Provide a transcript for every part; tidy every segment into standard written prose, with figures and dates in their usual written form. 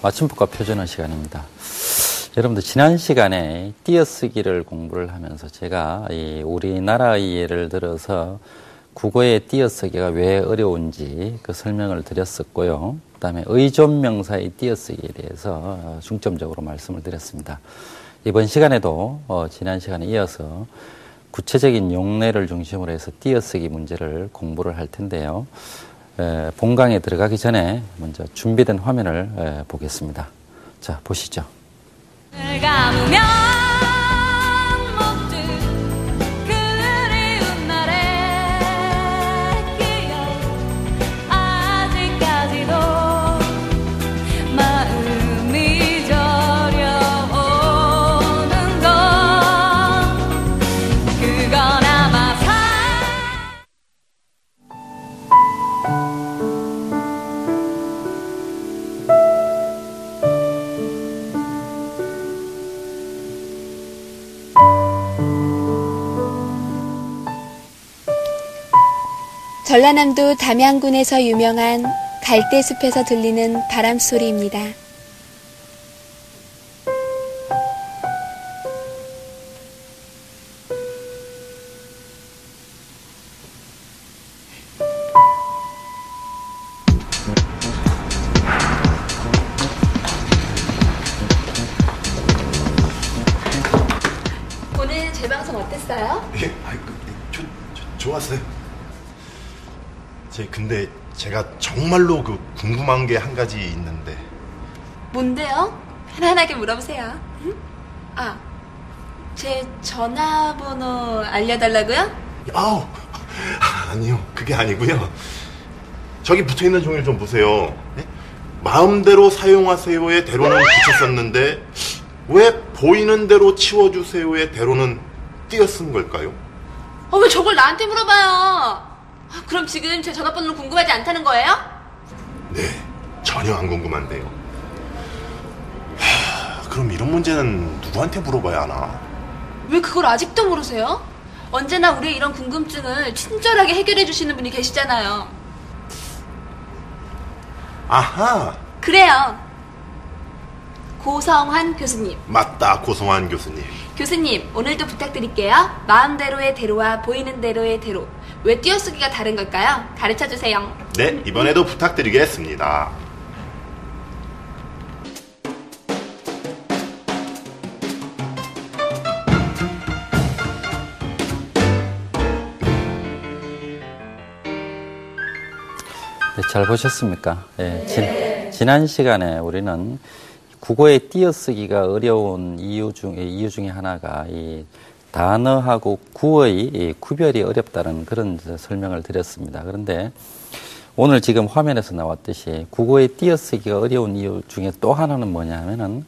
맞춤법과 표준어 시간입니다. 여러분들 지난 시간에 띄어쓰기를 공부를 하면서 제가 우리나라의 예를 들어서 국어의 띄어쓰기가 왜 어려운지 그 설명을 드렸었고요. 그 다음에 의존명사의 띄어쓰기에 대해서 중점적으로 말씀을 드렸습니다. 이번 시간에도 지난 시간에 이어서 구체적인 용례를 중심으로 해서 띄어쓰기 문제를 공부를 할 텐데요. 본강에 들어가기 전에 먼저 준비된 화면을 보겠습니다. 자, 보시죠. 전라남도 담양군에서 유명한 갈대숲에서 들리는 바람소리입니다. 오늘 제 방송 어땠어요? 예, 좋았어요. 근데 제가 정말로 궁금한 게 한 가지 있는데. 뭔데요? 편안하게 물어보세요. 응? 제 전화번호 알려달라고요? 아니요, 그게 아니고요. 저기 붙어있는 종이를 좀 보세요. 네? 마음대로 사용하세요의 대로는 붙였었는데 왜 보이는 대로 치워주세요의 대로는 띄어쓴 걸까요? 왜 저걸 나한테 물어봐요? 그럼 지금 제 전화번호는 궁금하지 않다는 거예요? 네, 전혀 안 궁금한데요. 그럼 이런 문제는 누구한테 물어봐야 하나? 왜 그걸 아직도 모르세요? 언제나 우리의 이런 궁금증을 친절하게 해결해 주시는 분이 계시잖아요. 아하! 그래요. 고성환 교수님. 맞다, 고성환 교수님. 교수님, 오늘도 부탁드릴게요. 마음대로의 대로와 보이는 대로의 대로. 왜 띄어쓰기가 다른 걸까요? 가르쳐주세요. 네, 이번에도 부탁드리겠습니다. 네, 잘 보셨습니까? 네, 지난 시간에 우리는 국어의 띄어쓰기가 어려운 이유 중에 하나가 이 단어하고 구어의 구별이 어렵다는 그런 설명을 드렸습니다. 그런데 오늘 지금 화면에서 나왔듯이 국어의 띄어쓰기가 어려운 이유 중에 또 하나는 뭐냐 하면은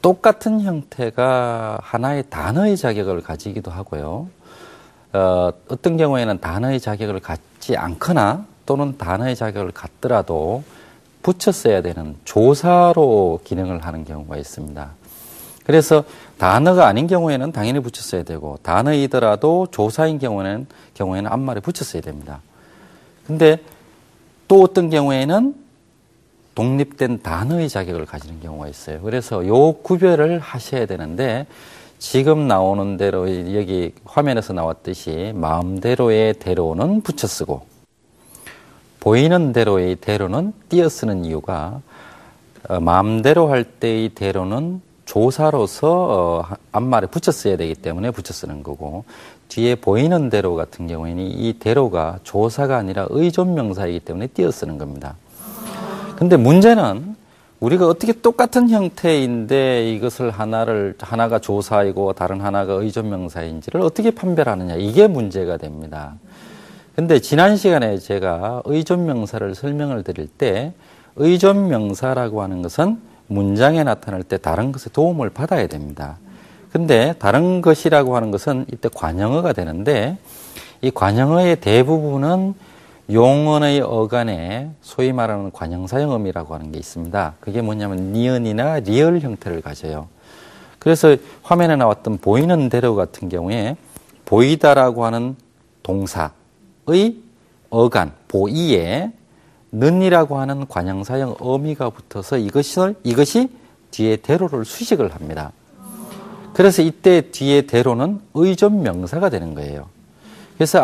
똑같은 형태가 하나의 단어의 자격을 가지기도 하고요. 어떤 경우에는 단어의 자격을 갖지 않거나 또는 단어의 자격을 갖더라도 붙여 써야 되는 조사로 기능을 하는 경우가 있습니다. 그래서 단어가 아닌 경우에는 당연히 붙여 써야 되고 단어이더라도 조사인 경우에는 앞말에 붙여 써야 됩니다. 근데 또 어떤 경우에는 독립된 단어의 자격을 가지는 경우가 있어요. 그래서 요 구별을 하셔야 되는데 지금 나오는 대로 여기 화면에서 나왔듯이 마음대로의 대로는 붙여 쓰고 보이는 대로의 대로는 띄어 쓰는 이유가 마음대로 할 때의 대로는 조사로서 앞말에 붙여 써야 되기 때문에 붙여 쓰는 거고 뒤에 보이는 대로 같은 경우에는 이 대로가 조사가 아니라 의존명사이기 때문에 띄어 쓰는 겁니다. 근데 문제는 우리가 어떻게 똑같은 형태인데 이것을 하나가 조사이고 다른 하나가 의존명사인지를 어떻게 판별하느냐 이게 문제가 됩니다. 근데 지난 시간에 제가 의존명사를 설명을 드릴 때 의존명사라고 하는 것은 문장에 나타날 때 다른 것의 도움을 받아야 됩니다. 근데 다른 것이라고 하는 것은 이때 관형어가 되는데 이 관형어의 대부분은 용언의 어간에 소위 말하는 관형사형음이라고 하는 게 있습니다. 그게 뭐냐면 니은이나 리을 형태를 가져요. 그래서 화면에 나왔던 보이는 대로 같은 경우에 보이다라고 하는 동사의 어간, 보이에 는이라고 하는 관형사형 어미가 붙어서 이것이 뒤에 대로를 수식을 합니다. 그래서 이때 뒤에 대로는 의존명사가 되는 거예요. 그래서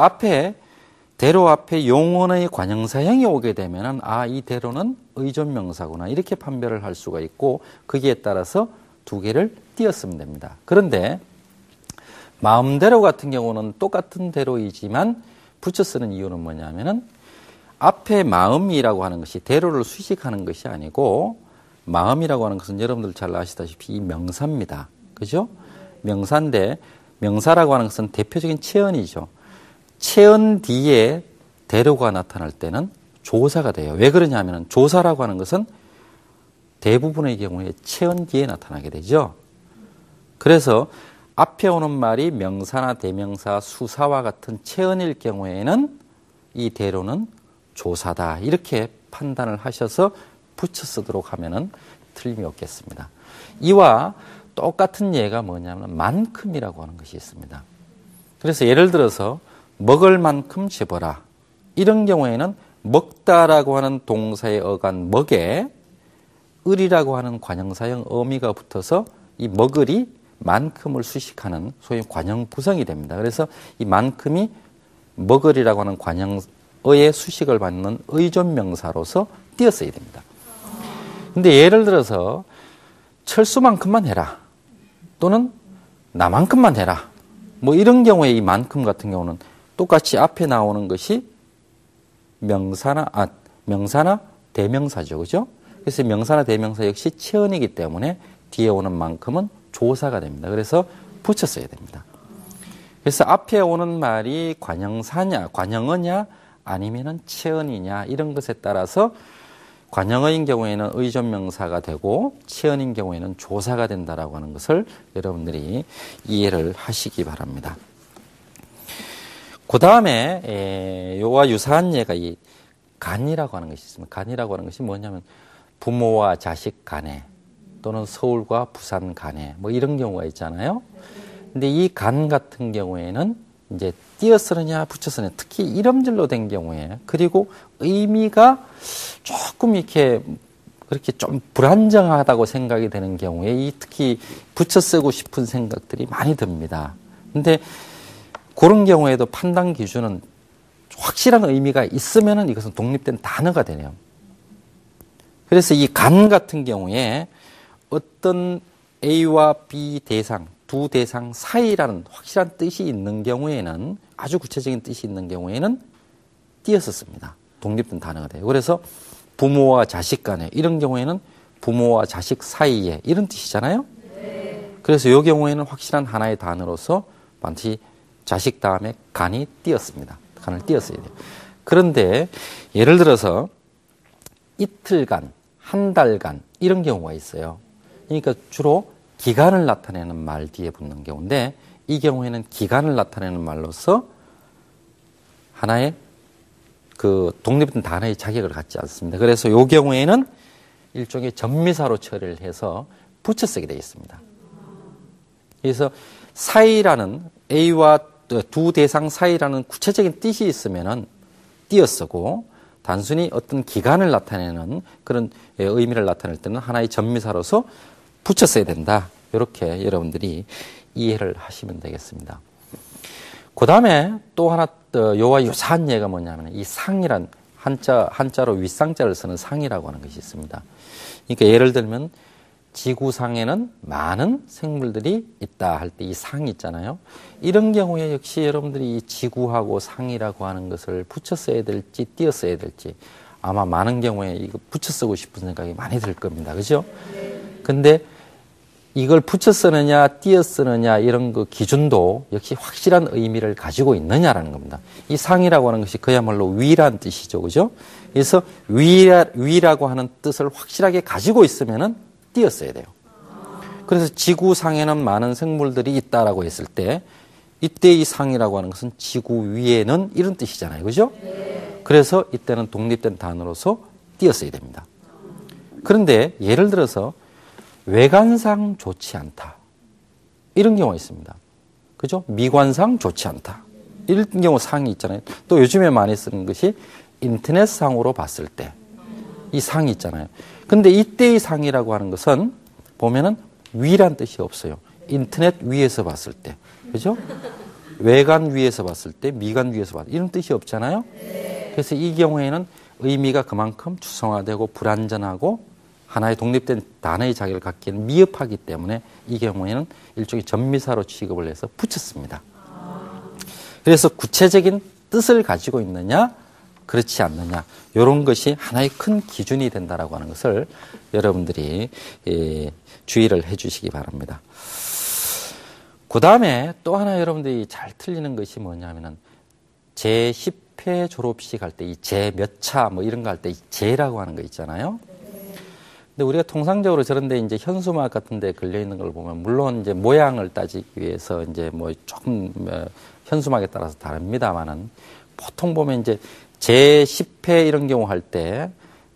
대로 앞에 용언의 관형사형이 오게 되면은 이 대로는 의존명사구나 이렇게 판별을 할 수가 있고 거기에 따라서 두 개를 띄었으면 됩니다. 그런데 마음대로 같은 경우는 똑같은 대로이지만 붙여 쓰는 이유는 뭐냐면은 앞에 마음이라고 하는 것이 대로를 수식하는 것이 아니고 마음이라고 하는 것은 여러분들 잘 아시다시피 이 명사입니다. 그죠? 명사인데 명사라고 하는 것은 대표적인 체언이죠. 체언 뒤에 대로가 나타날 때는 조사가 돼요. 왜 그러냐면 조사라고 하는 것은 대부분의 경우에 체언 뒤에 나타나게 되죠. 그래서 앞에 오는 말이 명사나 대명사, 수사와 같은 체언일 경우에는 이 대로는 조사다. 이렇게 판단을 하셔서 붙여 쓰도록 하면은 틀림이 없겠습니다. 이와 똑같은 예가 뭐냐면 만큼이라고 하는 것이 있습니다. 그래서 예를 들어서 먹을 만큼 집어라. 이런 경우에는 먹다라고 하는 동사의 어간 먹에 을이라고 하는 관형사형 어미가 붙어서 이 먹을이 만큼을 수식하는 소위 관형부성이 됩니다. 그래서 이 만큼이 먹을이라고 하는 관형어의 수식을 받는 의존명사로서 띄었어야 됩니다. 근데 예를 들어서 철수만큼만 해라. 또는 나만큼만 해라. 뭐 이런 경우에 이 만큼 같은 경우는 똑같이 앞에 나오는 것이 명사나 대명사죠. 그죠? 그래서 명사나 대명사 역시 체언이기 때문에 뒤에 오는 만큼은 조사가 됩니다. 그래서 붙여 써야 됩니다. 그래서 앞에 오는 말이 관형사냐, 관형어냐, 아니면은 체언이냐 이런 것에 따라서 관형어인 경우에는 의존명사가 되고 체언인 경우에는 조사가 된다라고 하는 것을 여러분들이 이해를 하시기 바랍니다. 그 다음에 요와 유사한 예가 이 간이라고 하는 것이 있습니다. 간이라고 하는 것이 뭐냐면 부모와 자식 간에 또는 서울과 부산 간에 뭐 이런 경우가 있잖아요. 근데 이 간 같은 경우에는 이제 띄어 쓰느냐 붙여 쓰느냐 특히 이름절로 된 경우에 그리고 의미가 조금 이렇게 그렇게 좀 불안정하다고 생각이 되는 경우에 이 특히 붙여 쓰고 싶은 생각들이 많이 듭니다. 근데 그런 경우에도 판단 기준은 확실한 의미가 있으면은 이것은 독립된 단어가 되네요. 그래서 이 간 같은 경우에 어떤 A와 B 대상, 두 대상 사이라는 확실한 뜻이 있는 경우에는 아주 구체적인 뜻이 있는 경우에는 띄어서 씁니다. 독립된 단어가 돼요. 그래서 부모와 자식 간에 이런 경우에는 부모와 자식 사이에 이런 뜻이잖아요. 네. 그래서 이 경우에는 확실한 하나의 단어로서 반드시 자식 다음에 간이 띄었습니다. 간을 띄었어야 돼요. 그런데 예를 들어서 이틀간, 한 달간 이런 경우가 있어요. 그러니까 주로 기간을 나타내는 말 뒤에 붙는 경우인데 이 경우에는 기간을 나타내는 말로서 하나의 그 독립된 단어의 자격을 갖지 않습니다. 그래서 이 경우에는 일종의 전미사로 처리를 해서 붙여 쓰게 되어 있습니다. 그래서 사이라는 A와 두 대상 사이라는 구체적인 뜻이 있으면은 띄어 쓰고 단순히 어떤 기간을 나타내는 그런 의미를 나타낼 때는 하나의 전미사로서 붙여 써야 된다. 이렇게 여러분들이 이해를 하시면 되겠습니다. 그 다음에 또 하나 요와 유사한 예가 뭐냐면 이 상이란 한자로 윗상자를 쓰는 상이라고 하는 것이 있습니다. 그러니까 예를 들면 지구상에는 많은 생물들이 있다 할 때 이 상이 있잖아요. 이런 경우에 역시 여러분들이 이 지구하고 상이라고 하는 것을 붙여 써야 될지 띄어 써야 될지 아마 많은 경우에 이거 붙여 쓰고 싶은 생각이 많이 들 겁니다. 그죠? 근데 이걸 붙여 쓰느냐 띄어 쓰느냐 이런 그 기준도 역시 확실한 의미를 가지고 있느냐라는 겁니다. 이 상이라고 하는 것이 그야말로 위란 뜻이죠. 그죠? 그래서 위라고 하는 뜻을 확실하게 가지고 있으면은 띄어 써야 돼요. 그래서 지구상에는 많은 생물들이 있다라고 했을 때 이때 이 상이라고 하는 것은 지구 위에는 이런 뜻이잖아요. 그죠? 그래서 이때는 독립된 단어로서 띄어 써야 됩니다. 그런데 예를 들어서 외관상 좋지 않다. 이런 경우가 있습니다. 그죠? 미관상 좋지 않다. 이런 경우 상이 있잖아요. 또 요즘에 많이 쓰는 것이 인터넷상으로 봤을 때 이 상이 있잖아요. 근데 이때의 상이라고 하는 것은 보면은 위란 뜻이 없어요. 인터넷 위에서 봤을 때. 그죠? 외관 위에서 봤을 때, 미관 위에서 봤을 때, 이런 뜻이 없잖아요. 그래서 이 경우에는 의미가 그만큼 추상화되고 불완전하고 하나의 독립된 단어의 자격을 갖기에는 미흡하기 때문에 이 경우에는 일종의 전미사로 취급을 해서 붙였습니다. 그래서 구체적인 뜻을 가지고 있느냐, 그렇지 않느냐, 이런 것이 하나의 큰 기준이 된다라고 하는 것을 여러분들이 주의를 해 주시기 바랍니다. 그 다음에 또 하나 여러분들이 잘 틀리는 것이 뭐냐면은 제10회 졸업식 할 때 이 제 몇 차 뭐 이런 거 할 때 이 제라고 하는 거 있잖아요. 근데 우리가 통상적으로 저런데 이제 현수막 같은 데 걸려 있는 걸 보면 물론 이제 모양을 따지기 위해서 이제 뭐 조금 현수막에 따라서 다릅니다만은 보통 보면 이제 제10회 이런 경우 할 때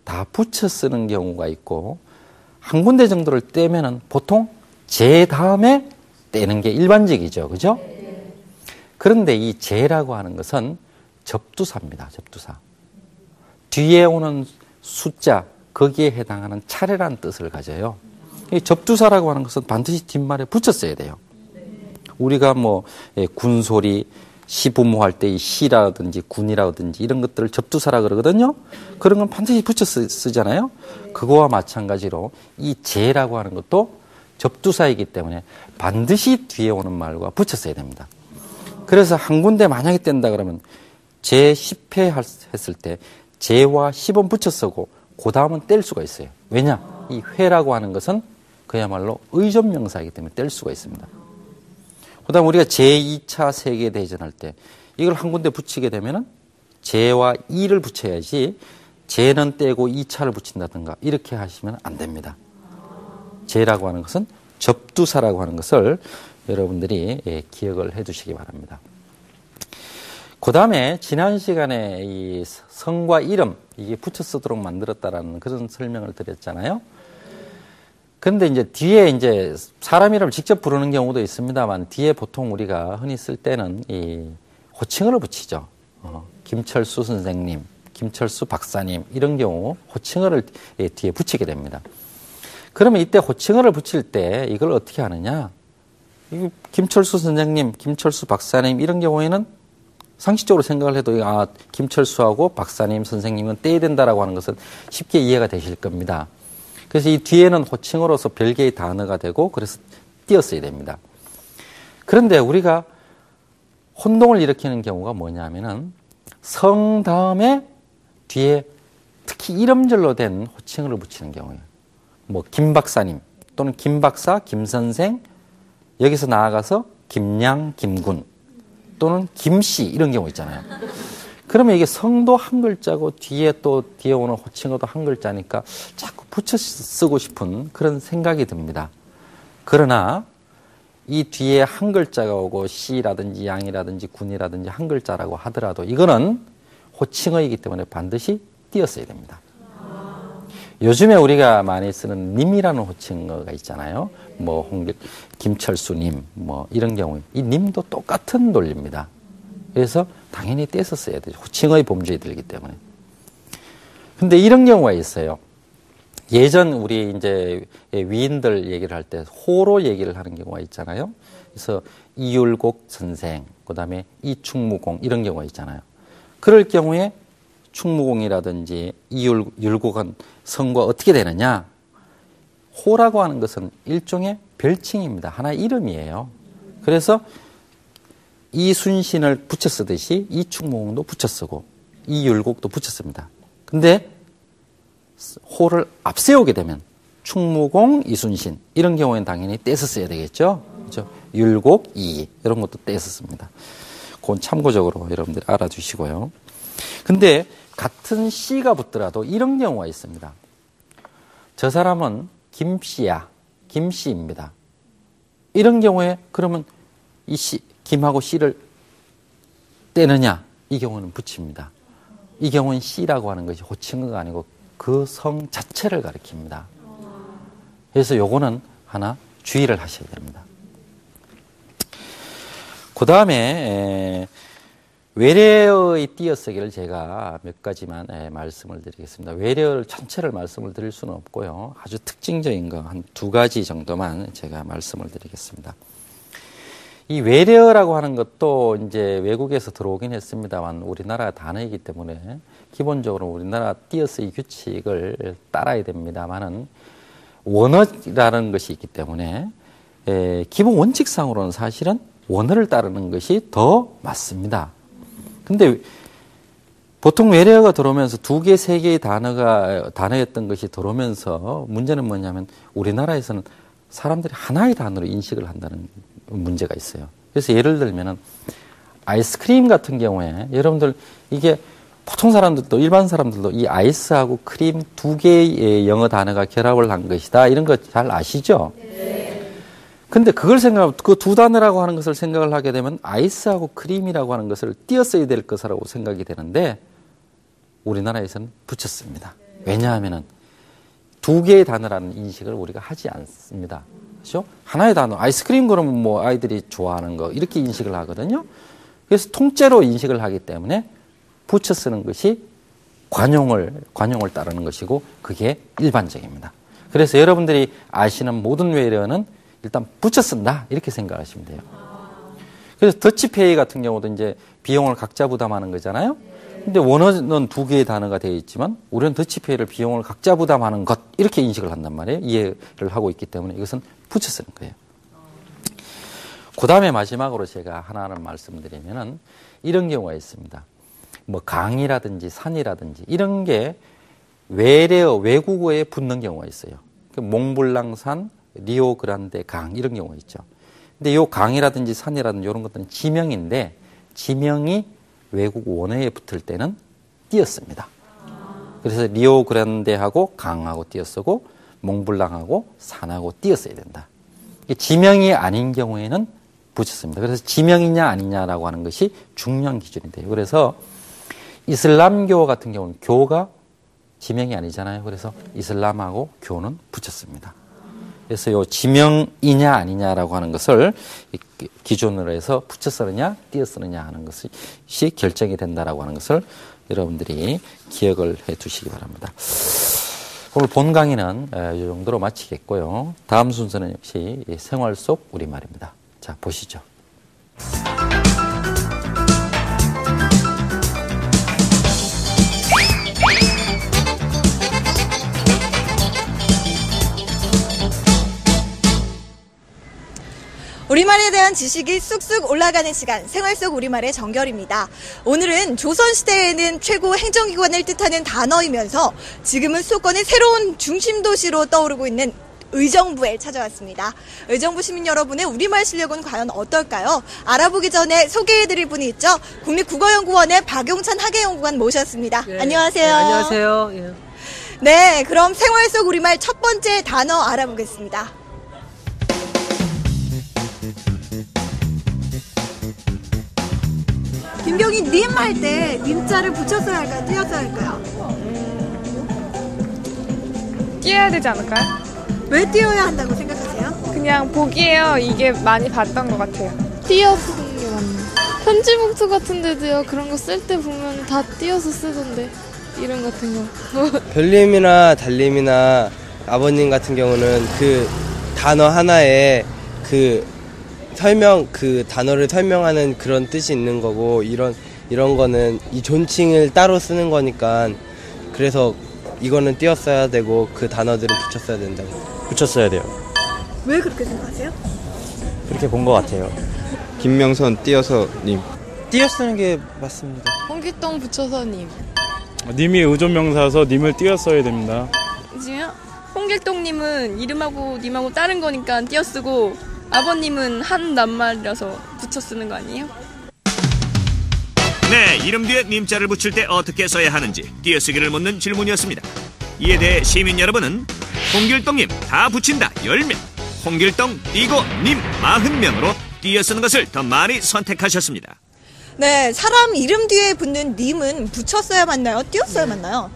다 붙여 쓰는 경우가 있고 한 군데 정도를 떼면은 보통 제 다음에 떼는 게 일반적이죠. 그죠? 그런데 이 제라고 하는 것은 접두사입니다. 접두사. 뒤에 오는 숫자, 거기에 해당하는 차례라는 뜻을 가져요. 이 접두사라고 하는 것은 반드시 뒷말에 붙였어야 돼요. 우리가 뭐 군소리, 시부모할 때 이 시라든지 군이라든지 이런 것들을 접두사라 그러거든요. 그런 건 반드시 붙여 쓰잖아요. 그거와 마찬가지로 이 제라고 하는 것도 접두사이기 때문에 반드시 뒤에 오는 말과 붙였어야 됩니다. 그래서 한 군데 만약에 뗀다 그러면 제10회 했을 때 제와 10은 붙여 쓰고 그 다음은 뗄 수가 있어요. 왜냐? 이 회라고 하는 것은 그야말로 의존명사이기 때문에 뗄 수가 있습니다. 그 다음 우리가 제2차 세계대전 할 때 이걸 한 군데 붙이게 되면은 제와 2를 붙여야지 제는 떼고 2차를 붙인다든가 이렇게 하시면 안 됩니다. 제라고 하는 것은 접두사라고 하는 것을 여러분들이 기억을 해 두시기 바랍니다. 그 다음에 지난 시간에 이 성과 이름 이게 붙여 쓰도록 만들었다라는 그런 설명을 드렸잖아요. 그런데 이제 뒤에 이제 사람 이름을 직접 부르는 경우도 있습니다만 뒤에 보통 우리가 흔히 쓸 때는 이 호칭어를 붙이죠. 김철수 선생님, 김철수 박사님 이런 경우 호칭어를 뒤에 붙이게 됩니다. 그러면 이때 호칭어를 붙일 때 이걸 어떻게 하느냐? 김철수 선생님, 김철수 박사님 이런 경우에는 상식적으로 생각을 해도 김철수하고 박사님, 선생님은 떼야 된다라고 하는 것은 쉽게 이해가 되실 겁니다. 그래서 이 뒤에는 호칭어로서 별개의 단어가 되고 그래서 띄었어야 됩니다. 그런데 우리가 혼동을 일으키는 경우가 뭐냐면은 성 다음에 뒤에 특히 이름절로 된 호칭어를 붙이는 경우예요. 뭐 김 박사님 또는 김 박사, 김 선생 여기서 나아가서 김양, 김군 또는 김씨 이런 경우 있잖아요. 그러면 이게 성도 한 글자고 뒤에 오는 호칭어도 한 글자니까 자꾸 붙여 쓰고 싶은 그런 생각이 듭니다. 그러나 이 뒤에 한 글자가 오고 씨라든지 양이라든지 군이라든지 한 글자라고 하더라도 이거는 호칭어이기 때문에 반드시 띄었어야 됩니다. 요즘에 우리가 많이 쓰는 님이라는 호칭어가 있잖아요. 뭐 김철수님 뭐 이런 경우 이 님도 똑같은 논리입니다. 그래서 당연히 떼서 써야 되죠. 호칭어의 범주에 들기 때문에. 근데 이런 경우가 있어요. 예전 우리 이제 위인들 얘기를 할 때 호로 얘기를 하는 경우가 있잖아요. 그래서 이율곡 선생, 그다음에 이충무공 이런 경우가 있잖아요. 그럴 경우에 충무공이라든지 이율곡은 성과 어떻게 되느냐? 호라고 하는 것은 일종의 별칭입니다. 하나의 이름이에요. 그래서 이순신을 붙여 쓰듯이 이충무공도 붙여 쓰고 이율곡도 붙여 씁니다. 근데 호를 앞세우게 되면 충무공, 이순신 이런 경우에는 당연히 떼서 써야 되겠죠. 그렇죠? 율곡, 이 이런 것도 떼서 씁니다. 그건 참고적으로 여러분들이 알아두시고요. 근데 같은 씨가 붙더라도 이런 경우가 있습니다. 저 사람은 김씨야, 김씨입니다. 이런 경우에 그러면 이 씨, 김하고 씨를 떼느냐? 이 경우는 붙입니다. 이 경우는 씨라고 하는 것이 호칭어가 아니고 그 성 자체를 가리킵니다. 그래서 요거는 하나 주의를 하셔야 됩니다. 그 다음에 외래어의 띄어쓰기를 제가 몇 가지만 말씀을 드리겠습니다. 외래어 전체를 말씀을 드릴 수는 없고요. 아주 특징적인 거 한 2가지 정도만 제가 말씀을 드리겠습니다. 이 외래어라고 하는 것도 이제 외국에서 들어오긴 했습니다만 우리나라 단어이기 때문에 기본적으로 우리나라 띄어쓰기 규칙을 따라야 됩니다만은 원어라는 것이 있기 때문에 기본 원칙상으로는 사실은 원어를 따르는 것이 더 맞습니다. 근데 보통 외래어가 들어오면서 2개, 3개의 단어였던 것이 들어오면서 문제는 뭐냐면 우리나라에서는 사람들이 하나의 단어로 인식을 한다는 문제가 있어요. 그래서 예를 들면은 아이스크림 같은 경우에 여러분들 이게 보통 사람들도 일반 사람들도 이 아이스하고 크림 2개의 영어 단어가 결합을 한 것이다. 이런 거 잘 아시죠? 근데 그걸 그 2 단어라고 하는 것을 생각을 하게 되면 아이스하고 크림이라고 하는 것을 띄었어야 될 것이라고 생각이 되는데 우리나라에서는 붙였습니다. 왜냐하면은 2개의 단어라는 인식을 우리가 하지 않습니다. 그렇죠? 하나의 단어, 아이스크림 그러면 뭐 아이들이 좋아하는 거 이렇게 인식을 하거든요. 그래서 통째로 인식을 하기 때문에 붙여 쓰는 것이 관용을 따르는 것이고 그게 일반적입니다. 그래서 여러분들이 아시는 모든 외래어는 일단 붙여 쓴다 이렇게 생각하시면 돼요. 그래서 더치페이 같은 경우도 이제 비용을 각자 부담하는 거잖아요. 근데 원어는 2개의 단어가 되어 있지만 우리는 더치페이를 비용을 각자 부담하는 것 이렇게 인식을 한단 말이에요. 이해를 하고 있기 때문에 이것은 붙여 쓰는 거예요. 그 다음에 마지막으로 제가 하나를 말씀드리면은 이런 경우가 있습니다. 뭐 강이라든지 산이라든지 이런 게 외래어, 외국어에 붙는 경우가 있어요. 몽블랑산, 리오그란데 강 이런 경우가 있죠. 근데 이 강이라든지 산이라든지 이런 것들은 지명인데 지명이 외국 원어에 붙을 때는 띄었습니다. 그래서 리오그란데하고 강하고 띄어쓰고 몽블랑하고 산하고 띄었어야 된다. 지명이 아닌 경우에는 붙였습니다. 그래서 지명이냐 아니냐라고 하는 것이 중요한 기준이 돼요. 그래서 이슬람교 같은 경우는 교가 지명이 아니잖아요. 그래서 이슬람하고 교는 붙였습니다. 그래서 요 지명이냐 아니냐라고 하는 것을 기준으로 해서 붙여 쓰느냐 띄어 쓰느냐 하는 것이 결정이 된다라고 하는 것을 여러분들이 기억을 해 두시기 바랍니다. 오늘 본 강의는 이 정도로 마치겠고요. 다음 순서는 역시 생활 속 우리말입니다. 자, 보시죠. 우리말에 대한 지식이 쑥쑥 올라가는 시간, 생활 속 우리말의 정결입니다. 오늘은 조선시대에는 최고 행정기관을 뜻하는 단어이면서 지금은 수도권의 새로운 중심도시로 떠오르고 있는 의정부에 찾아왔습니다. 의정부 시민 여러분의 우리말 실력은 과연 어떨까요? 알아보기 전에 소개해드릴 분이 있죠. 국립국어연구원의 박용찬 학예연구관 모셨습니다. 네. 안녕하세요. 네, 안녕하세요. 예. 네, 그럼 생활 속 우리말 첫 번째 단어 알아보겠습니다. 김경희 님 할 때 님자를 붙였어야 할까요? 띄었어야 할까요? 띄어야 되지 않을까요? 왜 띄어야 한다고 생각하세요? 그냥 보기에요. 이게 많이 봤던 것 같아요. 띄어쓰는 게 맞네. 편지 봉투 같은 데도요. 그런 거 쓸 때 보면 다 띄어서 쓰던데. 이름 같은 거. 별님이나 달님이나 아버님 같은 경우는 그 단어 하나에 그 단어를 설명하는 그런 뜻이 있는 거고, 이런 거는 이 존칭을 따로 쓰는 거니까, 그래서 이거는 띄었어야 되고 그 단어들은 붙였어야 된다고. 붙였어야 돼요. 왜 그렇게 생각하세요? 그렇게 본 것 같아요. 김명선 띄어서 님. 띄어쓰는 게 맞습니다. 홍길동 붙여서 님. 님이 의존명사여서 님을 띄었어야 됩니다. 지금 홍길동님은 이름하고 님하고 다른 거니까 띄어쓰고, 아버님은 한 낱말이라서 붙여 쓰는 거 아니에요? 네, 이름 뒤에 님자를 붙일 때 어떻게 써야 하는지 띄어쓰기를 묻는 질문이었습니다. 이에 대해 시민 여러분은 홍길동님 다 붙인다 10명, 홍길동 띄고 님 40명으로 띄어쓰는 것을 더 많이 선택하셨습니다. 네, 사람 이름 뒤에 붙는 님은 붙였어야 맞나요? 띄었어야 맞나요?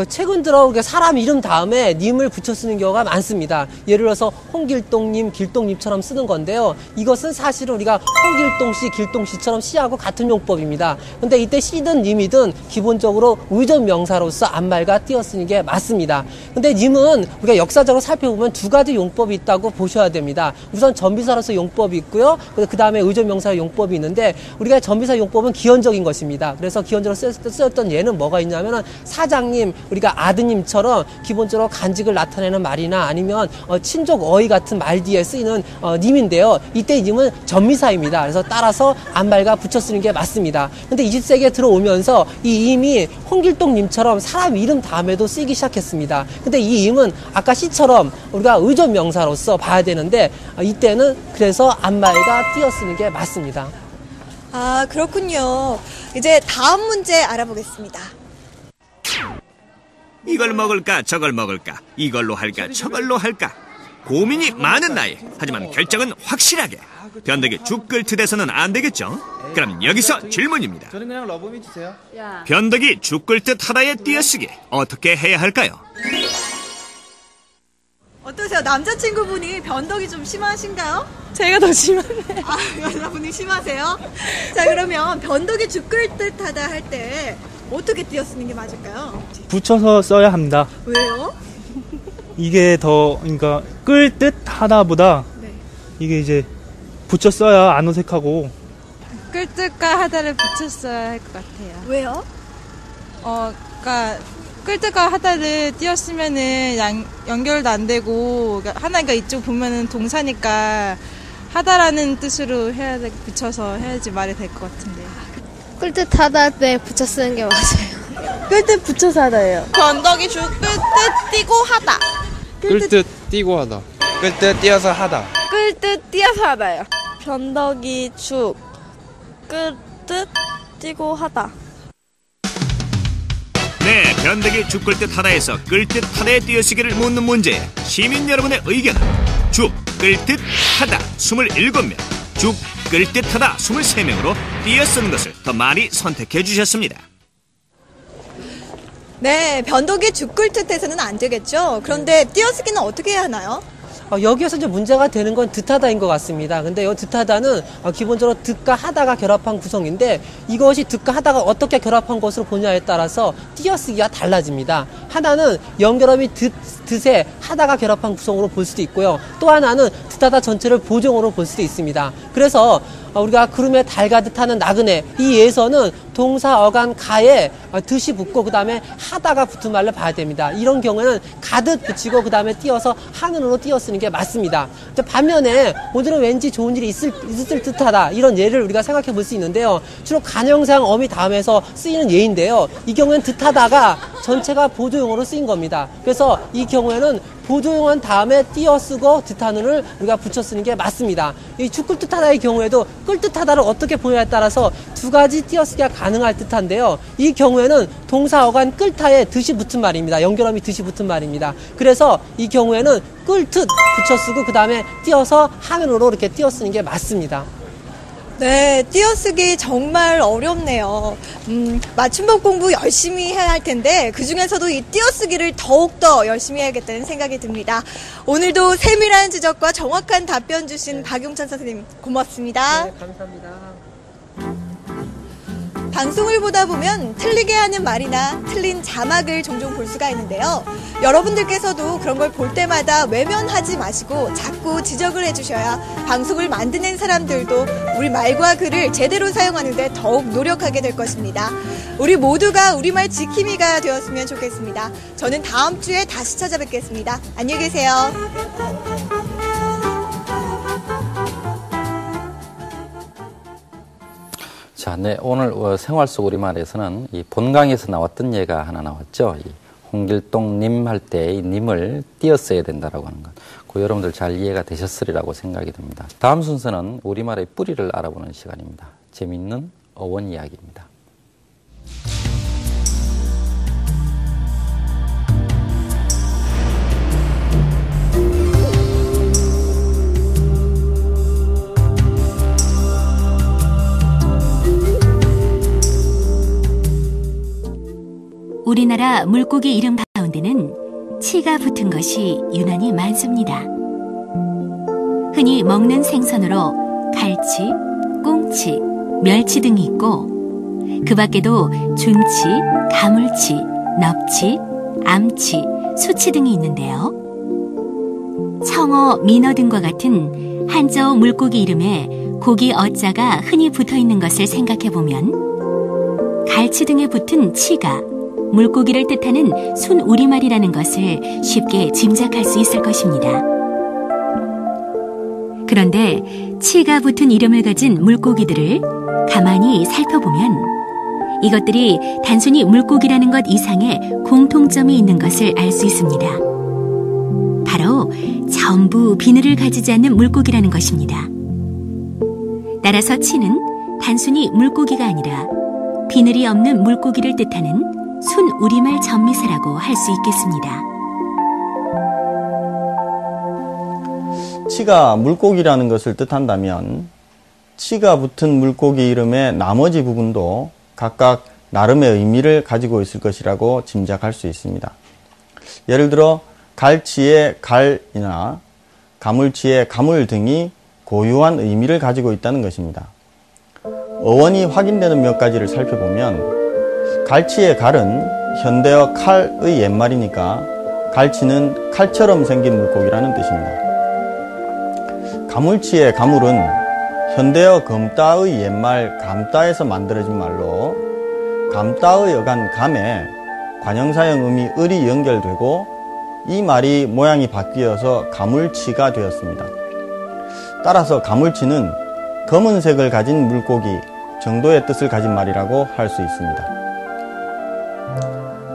최근 들어 사람 이름 다음에 님을 붙여 쓰는 경우가 많습니다. 예를 들어서 홍길동님, 길동님처럼 쓰는 건데요. 이것은 사실은 우리가 홍길동씨, 길동씨처럼 씨하고 같은 용법입니다. 근데 이때 씨든 님이든 기본적으로 의존 명사로서 앞말과 띄어 쓰는 게 맞습니다. 근데 님은 우리가 역사적으로 살펴보면 두 가지 용법이 있다고 보셔야 됩니다. 우선 전비사로서 용법이 있고요. 그 다음에 의존 명사 용법이 있는데 우리가 전비사 용법은 기원적인 것입니다. 그래서 기원적으로 쓰였던 예는 뭐가 있냐면은 사장님, 우리가 아드님처럼 기본적으로 간직을 나타내는 말이나 아니면 친족 어휘 같은 말 뒤에 쓰이는 님인데요. 이때 님은 전미사입니다. 그래서 따라서 앞말과 붙여 쓰는 게 맞습니다. 근데 20세기에 들어오면서 이 임이 홍길동님처럼 사람 이름 다음에도 쓰이기 시작했습니다. 근데 이 임은 아까 시처럼 우리가 의존 명사로서 봐야 되는데 이때는 그래서 앞말과 띄어 쓰는 게 맞습니다. 아, 그렇군요. 이제 다음 문제 알아보겠습니다. 이걸 먹을까 저걸 먹을까, 이걸로 할까 저걸로 할까, 고민이 많은 나이. 하지만 결정은 확실하게. 변덕이 죽 끓듯 돼서는 안 되겠죠. 그럼 여기서 질문입니다. 저는 그냥 러브미 주세요. 변덕이 죽 끓듯 하다의 띄어쓰기 어떻게 해야 할까요? 어떠세요? 남자친구분이 변덕이 좀 심하신가요? 제가 더 심하네요. 아, 여자분이 심하세요? 자, 그러면 변덕이 죽 끓듯 하다 할 때 어떻게 띄어 쓰는 게 맞을까요? 붙여서 써야 합니다. 왜요? 이게 더, 그러니까 끌 듯 하다보다 네. 이게 이제 붙여 써야 안 어색하고. 끌뜻과 하다를 붙였어야 할 것 같아요. 왜요? 그러니까 끌뜻과 하다를 띄었으면은 연결도 안 되고, 그러니까 하나가 이쪽 보면은 동사니까 하다라는 뜻으로 해야 돼, 붙여서 해야지 말이 될 것 같은데. 끌듯 하다 할 때 붙여 쓰는 게 맞아요. 끌듯 붙여서 하다예요. 변덕이 죽 끌듯 띄고 하다. 끌듯 띄고 하다. 끌뜻 띄어서 하다. 끌듯 띄어서 하다요. 변덕이 죽 끌듯 띄고 하다. 네, 변덕이 죽 끓듯 하다에서 끌듯 하다의 띄어쓰기를 묻는 문제에 시민 여러분의 의견은 죽 끌듯 하다 27명, 죽 끌듯 하다 23명으로 띄어쓰는 것을 더 많이 선택해 주셨습니다. 네, 변덕이 죽 끓듯 해서는 안 되겠죠. 그런데 띄어쓰기는 어떻게 해야 하나요? 여기에서 이제 문제가 되는 건 듯하다인 것 같습니다. 근데 이 듯하다는 기본적으로 듯과 하다가 결합한 구성인데 이것이 듯과 하다가 어떻게 결합한 것으로 보냐에 따라서 띄어쓰기가 달라집니다. 하나는 연결음이 듯에 하다가 결합한 구성으로 볼 수도 있고요. 또 하나는 듯하다 전체를 보종으로 볼 수도 있습니다. 그래서 우리가 구름에 달가듯 하는 나그네, 이 예에서는 동사 어간 가에 듯이 붙고 그 다음에 하다가 붙은 말로 봐야 됩니다. 이런 경우에는 가듯 붙이고 그 다음에 띄어서 하늘으로 띄어 쓰는 게 맞습니다. 반면에 오늘은 왠지 좋은 일이 있을 듯하다, 이런 예를 우리가 생각해 볼 수 있는데요. 주로 간형상 어미 다음에서 쓰이는 예인데요. 이 경우에는 듯하다가 전체가 보조용어로 쓰인 겁니다. 그래서 이 경우에는 보조용어는 다음에 띄어쓰고 듯하는을 우리가 붙여 쓰는 게 맞습니다. 이 죽 끓듯하다의 경우에도 끓듯하다를 어떻게 보냐에 따라서 두 가지 띄어쓰기가 가능할 듯한데요. 이 경우에는 동사 어간 끓다에 듯이 붙은 말입니다. 연결음이 듯이 붙은 말입니다. 그래서 이 경우에는 끓듯 붙여 쓰고 그 다음에 띄어서 하늘으로 이렇게 띄어 쓰는 게 맞습니다. 네, 띄어쓰기 정말 어렵네요. 맞춤법 공부 열심히 해야 할 텐데 그중에서도 이 띄어쓰기를 더욱더 열심히 해야겠다는 생각이 듭니다. 오늘도 세밀한 지적과 정확한 답변 주신 박용찬 선생님 고맙습니다. 네, 감사합니다. 방송을 보다 보면 틀리게 하는 말이나 틀린 자막을 종종 볼 수가 있는데요. 여러분들께서도 그런 걸 볼 때마다 외면하지 마시고 자꾸 지적을 해주셔야 방송을 만드는 사람들도 우리 말과 글을 제대로 사용하는 데 더욱 노력하게 될 것입니다. 우리 모두가 우리말 지킴이가 되었으면 좋겠습니다. 저는 다음 주에 다시 찾아뵙겠습니다. 안녕히 계세요. 자, 네, 오늘 생활 속 우리말에서는 이 본강에서 나왔던 예가 하나 나왔죠. 이 홍길동님 할 때 이 님을 띄었어야 된다라고 하는 것. 그 여러분들 잘 이해가 되셨으리라고 생각이 듭니다. 다음 순서는 우리말의 뿌리를 알아보는 시간입니다. 재미있는 어원 이야기입니다. 우리나라 게다가 물고기 이름 가운데는 치가 붙은 것이 유난히 많습니다. 흔히 먹는 생선으로 갈치, 꽁치, 멸치 등이 있고 그 밖에도 준치, 가물치, 넙치, 암치, 수치 등이 있는데요. 청어, 민어 등과 같은 한자어 물고기 이름에 고기 어자가 흔히 붙어있는 것을 생각해보면 갈치 등에 붙은 치가 물고기를 뜻하는 순우리말이라는 것을 쉽게 짐작할 수 있을 것입니다. 그런데 치가 붙은 이름을 가진 물고기들을 가만히 살펴보면 이것들이 단순히 물고기라는 것 이상의 공통점이 있는 것을 알 수 있습니다. 바로 전부 비늘을 가지지 않는 물고기라는 것입니다. 따라서 치는 단순히 물고기가 아니라 비늘이 없는 물고기를 뜻하는 순우리말 전미사라고 할 수 있겠습니다. 치가 물고기라는 것을 뜻한다면 치가 붙은 물고기 이름의 나머지 부분도 각각 나름의 의미를 가지고 있을 것이라고 짐작할 수 있습니다. 예를 들어 갈치의 갈이나 가물치의 가물 등이 고유한 의미를 가지고 있다는 것입니다. 어원이 확인되는 몇 가지를 살펴보면 갈치의 갈은 현대어 칼의 옛말이니까 갈치는 칼처럼 생긴 물고기라는 뜻입니다. 가물치의 가물은 현대어 검따의 옛말 감따에서 만들어진 말로 감따의 어간 감에 관형사형 음이 을이 연결되고 이 말이 모양이 바뀌어서 가물치가 되었습니다. 따라서 가물치는 검은색을 가진 물고기 정도의 뜻을 가진 말이라고 할 수 있습니다.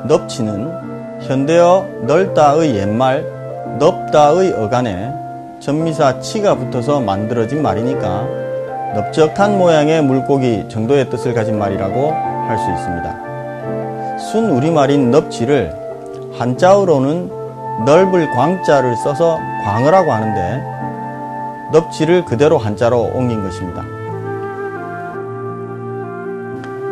넙치는 현대어 넓다의 옛말 넓다의 어간에 전미사 치가 붙어서 만들어진 말이니까 넓적한 모양의 물고기 정도의 뜻을 가진 말이라고 할 수 있습니다. 순우리말인 넙치를 한자어로는 넓을 광자를 써서 광어라고 하는데 넙치를 그대로 한자로 옮긴 것입니다.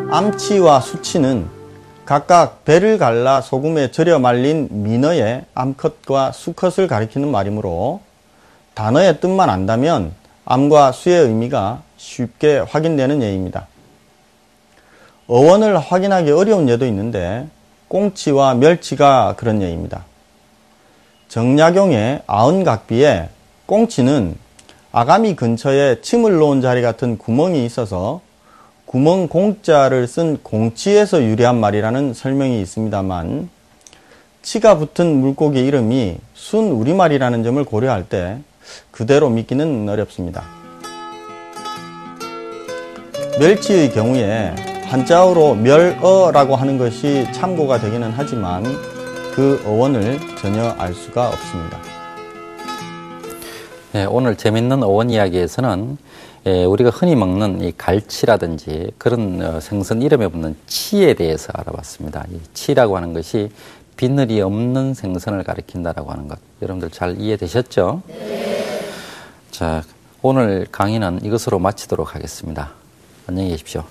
암치와 수치는 각각 배를 갈라 소금에 절여 말린 민어의 암컷과 수컷을 가리키는 말이므로 단어의 뜻만 안다면 암과 수의 의미가 쉽게 확인되는 예입니다. 어원을 확인하기 어려운 예도 있는데 꽁치와 멸치가 그런 예입니다. 정약용의 아흔각비에 꽁치는 아가미 근처에 침을 놓은 자리 같은 구멍이 있어서 구멍 공자를 쓴 공치에서 유래한 말이라는 설명이 있습니다만 치가 붙은 물고기 이름이 순우리말이라는 점을 고려할 때 그대로 믿기는 어렵습니다. 멸치의 경우에 한자어로 멸어라고 하는 것이 참고가 되기는 하지만 그 어원을 전혀 알 수가 없습니다. 네, 오늘 재밌는 어원 이야기에서는 우리가 흔히 먹는 이 갈치라든지 그런 생선 이름에 붙는 치에 대해서 알아봤습니다. 이 치라고 하는 것이 비늘이 없는 생선을 가리킨다라고 하는 것. 여러분들 잘 이해되셨죠? 네. 자, 오늘 강의는 이것으로 마치도록 하겠습니다. 안녕히 계십시오.